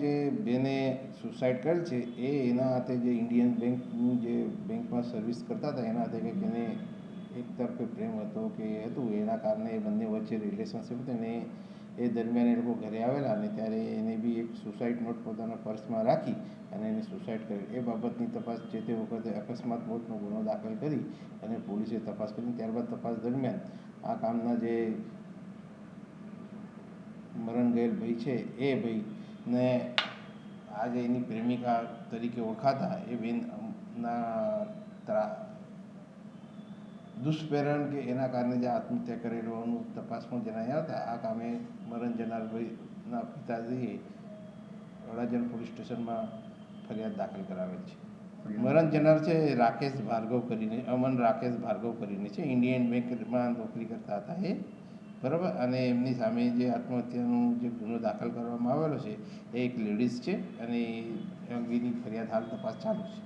જે બેને સુસાઇડ કરેલ છે એ એના હાથે જે ઇન્ડિયન બેંકની જે બેંકમાં સર્વિસ કરતા હતા એના હાથે કંઈક એને એક તરફે પ્રેમ હતો કે હતું, એના કારણે એ બંને વચ્ચે રિલેશનશિપ હતું ને એ દરમિયાન એ લોકો ઘરે આવેલા અને ત્યારે એને બી એક સુસાઇડ નોટ પોતાના પર્સમાં રાખી અને એને સુસાઇડ કર્યું. એ બાબતની તપાસ જે તે વખતે અકસ્માત મોતનો ગુનો દાખલ કરી અને પોલીસે તપાસ કરી. ત્યારબાદ તપાસ દરમિયાન આ કામના જે મરણ ગયેલ ભાઈ છે એ ભાઈને આજે એની પ્રેમિકા તરીકે ઓળખાતા એ બેનના દુષ્પ્રેરણ કે એના કારણે જે આત્મહત્યા કરેલું હોવાનું તપાસમાં જણાયા હતા. આ કામે મરણ જનાર ભાઈના પિતાશ્રીએ અડાજણ પોલીસ સ્ટેશનમાં ફરિયાદ દાખલ કરાવેલ છે. મરણ જનાર છે રાકેશ ભાર્ગવ કરીને, અમન રાકેશ ભાર્ગવ કરીને છે, ઇન્ડિયન બેંકમાં નોકરી કરતા હતા એ, બરાબર. અને એમની સામે જે આત્મહત્યાનો જે ગુનો દાખલ કરવામાં આવેલો છે એ એક લેડીઝ છે અને એ અંગેની ફરિયાદ હાલ તપાસ ચાલુ છે.